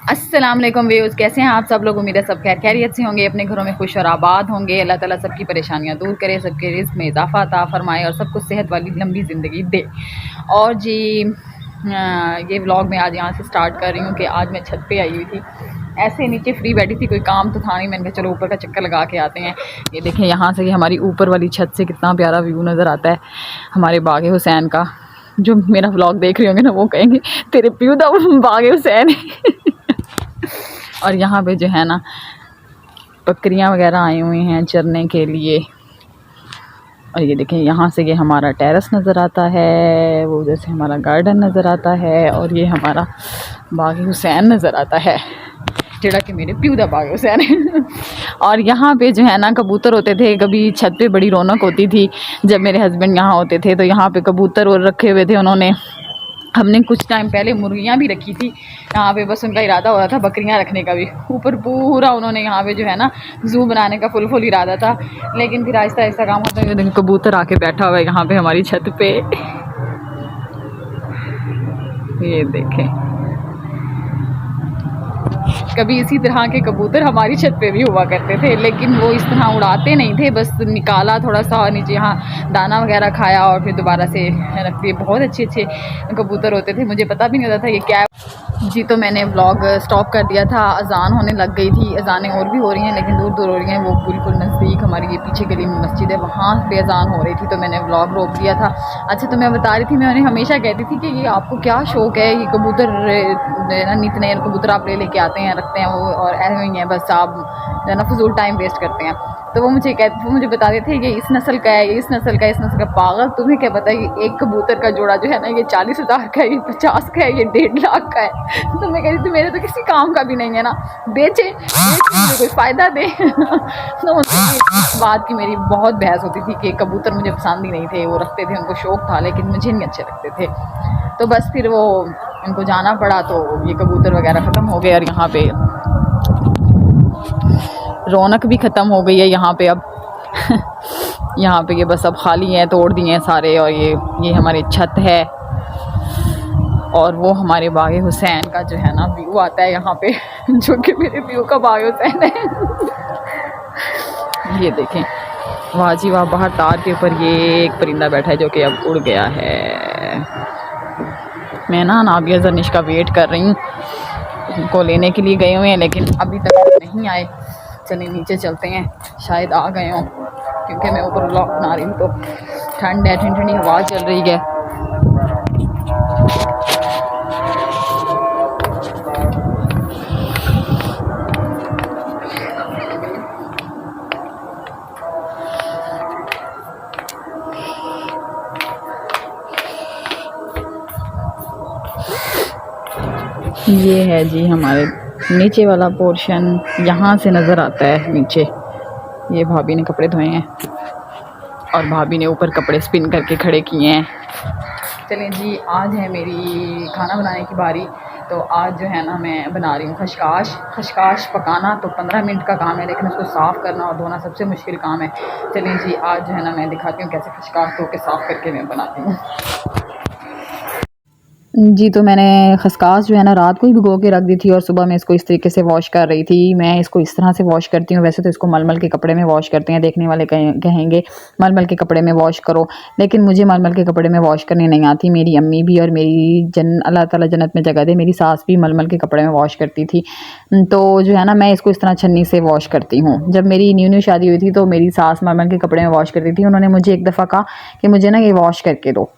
अस्सलाम वालेकुम व्यूअर्स, कैसे हैं आप सब लोग। उम्मीद है सब खैर खैरियत से होंगे, अपने घरों में खुश और आबाद होंगे। अल्लाह ताला सबकी परेशानियां दूर करे, सबके रिज़्क में इजाफा अता फरमाए और सबको सेहत वाली लंबी ज़िंदगी दे। और जी ये व्लॉग मैं आज यहाँ से स्टार्ट कर रही हूँ कि आज मैं छत पे आई हुई थी, ऐसे नीचे फ्री बैठी थी, कोई काम तो था नहीं। मैंने कहा चलो ऊपर का चक्कर लगा के आते हैं। ये देखें यहाँ से, ये हमारी ऊपर वाली छत से कितना प्यारा व्यू नज़र आता है हमारे बाग हुसैन का। जो मेरा व्लॉग देख रहे होंगे ना वो कहेंगे तेरे प्यू दा बाग हुसैन है। और यहाँ पे जो है ना बकरियाँ वगैरह आई हुई हैं चरने के लिए। और ये देखें यहाँ से ये हमारा टेरेस नज़र आता है, वो जैसे हमारा गार्डन नज़र आता है, और ये हमारा बाग हुसैन नज़र आता है, जेड़ा कि मेरे प्यू दा बाग हुसैन है। और यहाँ पे जो है ना कबूतर होते थे, कभी छत पे बड़ी रौनक होती थी जब मेरे हस्बैंड यहाँ होते थे। तो यहाँ पे कबूतर और रखे हुए थे उन्होंने। हमने कुछ टाइम पहले मुर्गियाँ भी रखी थी यहाँ पे, बस उनका इरादा हो रहा था बकरियाँ रखने का भी। ऊपर पूरा उन्होंने यहाँ पे जो है ना ज़ू बनाने का फुल इरादा था, लेकिन फिर आहिस्ता आहिस्ता काम होता है। कबूतर आके बैठा हुआ है यहाँ पे हमारी छत पे, ये देखें। कभी इसी तरह के कबूतर हमारी छत पे भी हुआ करते थे, लेकिन वो इस तरह उड़ाते नहीं थे, बस निकाला थोड़ा सा नीचे, यहाँ दाना वगैरह खाया और फिर दोबारा से रख दिए। बहुत अच्छे कबूतर होते थे, मुझे पता भी नहीं होता था ये क्या जी। तो मैंने व्लॉग स्टॉप कर दिया था, अजान होने लग गई थी। अजानें और भी हो रही हैं लेकिन दूर दूर हो रही हैं, वो बिल्कुल नज़दीक हमारी ये पीछे गली में मस्जिद है, वहाँ पे अजान हो रही थी, तो मैंने व्लॉग रोक दिया था। अच्छा, तो मैं बता रही थी, मैं उन्हें हमेशा कहती थी कि ये आपको क्या शौक़ है, ये कबूतर ना नित नए कबूतर आप लेके आते हैं रखते हैं वो, और ऐसे ही हैं बस आप जो है ना फजूल टाइम वेस्ट करते हैं। तो वो मुझे बताते थे कि इस नस्ल का है, ये इस नस्ल का है, इस नस्ल का। पागल, तुम्हें क्या पता है कि एक कबूतर का जोड़ा जो है ना ये 40,000 का है, ये 50 का है, ये 1.5 लाख का है। तो मैं कह रही थी मेरे तो किसी काम का भी नहीं है ना, बेचे मुझे कोई फ़ायदा दे। तो उनसे इस बात की मेरी बहुत बहस होती थी कि कबूतर मुझे पसंद ही नहीं थे, वो रखते थे, उनको शौक़ था लेकिन मुझे नहीं अच्छे लगते थे। तो बस फिर वो उनको जाना पड़ा, तो ये कबूतर वगैरह ख़त्म हो गए। और यहाँ पे रौनक भी ख़त्म हो गई है यहाँ पे अब। यहाँ पे ये बस अब खाली हैं, तोड़ दिए हैं सारे। और ये हमारी छत है, और वो हमारे बाग हुसैन का जो है ना व्यू आता है यहाँ पे, जो कि मेरे व्यू का बाग हुसैन है। ये देखें, वाह जी वाह, बाहर तार के ऊपर ये एक परिंदा बैठा है जो कि अब उड़ गया है। मैं ना नाबिया जरनिश का वेट कर रही हूँ, उनको लेने के लिए गए हुए हैं लेकिन अभी तक नहीं आए। चलिए नीचे चलते हैं, शायद आ गए हों, क्योंकि मैं ऊपर व्लॉग बना रही हूँ तो ठंड है, ठंडी हवा चल रही है। ये है जी हमारे नीचे वाला पोर्शन, यहाँ से नज़र आता है नीचे। ये भाभी ने कपड़े धोए हैं और भाभी ने ऊपर कपड़े स्पिन करके खड़े किए हैं। चलें जी, आज है मेरी खाना बनाने की बारी। तो आज जो है ना मैं बना रही हूँ खशकाश पकाना तो 15 मिनट का काम है, लेकिन उसको साफ़ करना और धोना सबसे मुश्किल काम है। चलें जी, आज जो है ना मैं दिखाती हूँ कैसे खशकाश धो के साफ़ करके मैं बनाती हूँ जी। तो मैंने खसकास जो है ना रात को ही भिगो के रख दी थी, और सुबह मैं इसको इस तरीके से वॉश कर रही थी। मैं इसको इस तरह से वॉश करती हूँ, वैसे तो इसको मलमल के कपड़े में वॉश करते हैं, देखने वाले कहेंगे मलमल के कपड़े में वॉश करो, लेकिन मुझे मलमल के कपड़े में वॉश करने नहीं आती। मेरी अम्मी भी और मेरी अल्लाह ताला जन्नत में जगह दे, मेरी सास भी मलमल के कपड़े में वॉश करती थी। तो जो है ना मैं इसको इस तरह छन्नी से वॉश करती हूँ। जब मेरी न्यू शादी हुई थी तो मेरी सास मलमल के कपड़े में वॉश करती थी। उन्होंने मुझे एक दफ़ा कहा कि मुझे ना ये वॉश करके दो,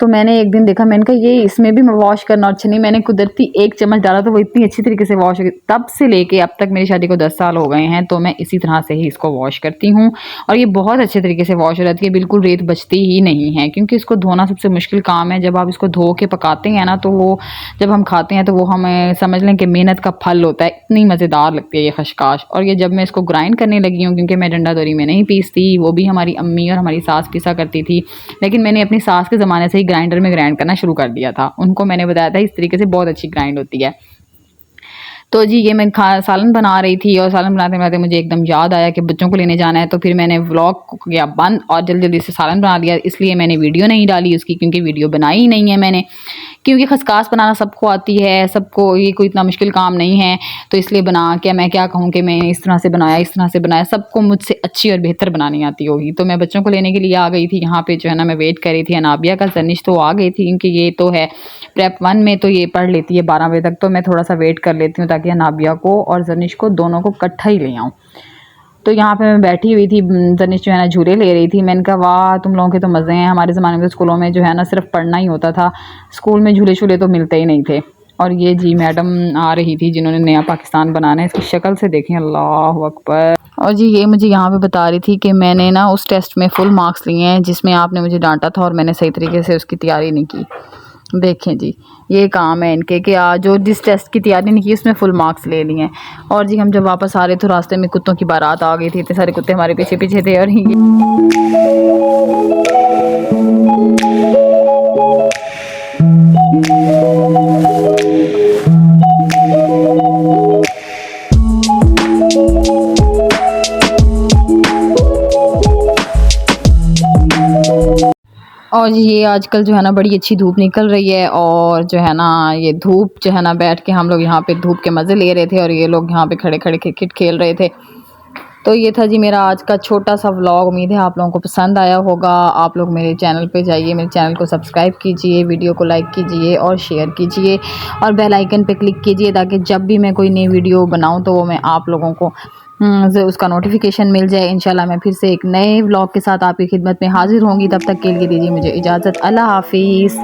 तो मैंने एक दिन देखा, मैंने कहा ये इसमें भी वॉश करना अच्छा नहीं। मैंने कुदरती एक चम्मच डाला तो वो इतनी अच्छी तरीके से वॉश हो गई। तब से लेके अब तक मेरी शादी को 10 साल हो गए हैं, तो मैं इसी तरह से ही इसको वॉश करती हूँ, और ये बहुत अच्छे तरीके से वॉश हो जाती है, बिल्कुल रेत बचती ही नहीं है। क्योंकि इसको धोना सबसे मुश्किल काम है। जब आप इसको धो के पकाते हैं ना, तो वो जब हम खाते हैं तो वो हमें समझ लें कि मेहनत का फल होता है। इतनी मज़ेदार लगती है ये खशकाश। और ये जब मैं इसको ग्राइंड करने लगी हूँ, क्योंकि मैं डंडा दौरी में नहीं पीसती, वो भी हमारी अम्मी और हमारी सास पीसा करती थी, लेकिन मैंने अपनी सास के ज़माने से ही ग्राइंडर में ग्राइंड करना शुरू कर दिया था। उनको मैंने बताया था इस तरीके से बहुत अच्छी ग्राइंड होती है। तो जी ये मैं सालन बना रही थी, और सालन बनाते बनाते मुझे एकदम याद आया कि बच्चों को लेने जाना है, तो फिर मैंने व्लॉग को किया बंद और जल्दी जल्दी से सालन बना दिया। इसलिए मैंने वीडियो नहीं डाली उसकी, क्योंकि वीडियो बनाई ही नहीं है मैंने, क्योंकि खसकास बनाना सबको आती है, सबको ये कोई इतना मुश्किल काम नहीं है। तो इसलिए बना के मैं क्या कहूँ कि मैं इस तरह से बनाया, इस तरह से बनाया, सबको मुझसे अच्छी और बेहतर बनानी आती होगी। तो मैं बच्चों को लेने के लिए आ गई थी यहाँ पे, जो है ना मैं वेट कर रही थी। अनाबिया का जनिश तो आ गई थी, क्योंकि ये तो है प्रेप 1 में, तो ये पढ़ लेती है 12 बजे तक। तो मैं थोड़ा सा वेट कर लेती हूँ ताकि अनाबिया को और जनिश को दोनों को इकट्ठा ही ले आऊँ। तो यहाँ पे मैं बैठी हुई थी, जनिश जो है ना झूले ले रही थी। मैंने कहा वाह तुम लोगों के तो मज़े हैं, हमारे ज़माने में तो स्कूलों में जो है ना सिर्फ पढ़ना ही होता था, स्कूल में झूले शूले तो मिलते ही नहीं थे। और ये जी मैडम आ रही थी जिन्होंने नया पाकिस्तान बनाना है, इसकी शक्ल से देखें, अल्लाह अकबर। और जी ये मुझे यहाँ पे बता रही थी कि मैंने ना उस टेस्ट में फुल मार्क्स लिए हैं जिसमें आपने मुझे डांटा था और मैंने सही तरीके से उसकी तैयारी नहीं की। देखें जी ये काम है इनके कि आज जो जिस टेस्ट की तैयारी नहीं की उसमें फुल मार्क्स ले लिए हैं। और जी हम जब वापस आ रहे थे रास्ते में कुत्तों की बारात आ गई थी, इतने सारे कुत्ते हमारे पीछे पीछे थे। और ये और ये आजकल जो है ना बड़ी अच्छी धूप निकल रही है, और जो है ना ये धूप जो है ना बैठ के हम लोग यहाँ पे धूप के मज़े ले रहे थे और ये लोग यहाँ पे खड़े खड़े क्रिकेट खेल रहे थे। तो ये था जी मेरा आज का छोटा सा व्लॉग। उम्मीद है आप लोगों को पसंद आया होगा। आप लोग मेरे चैनल पे जाइए, मेरे चैनल को सब्सक्राइब कीजिए, वीडियो को लाइक कीजिए और शेयर कीजिए और बेल आइकन पे क्लिक कीजिए ताकि जब भी मैं कोई नई वीडियो बनाऊं तो वो मैं आप लोगों को उसका नोटिफिकेशन मिल जाए। इंशाल्लाह मैं फिर से एक नए व्लॉग के साथ आपकी खिदमत में हाजिर होंगी। तब तक के लिए दीजिए मुझे इजाज़त। अल्लाह हाफिज़।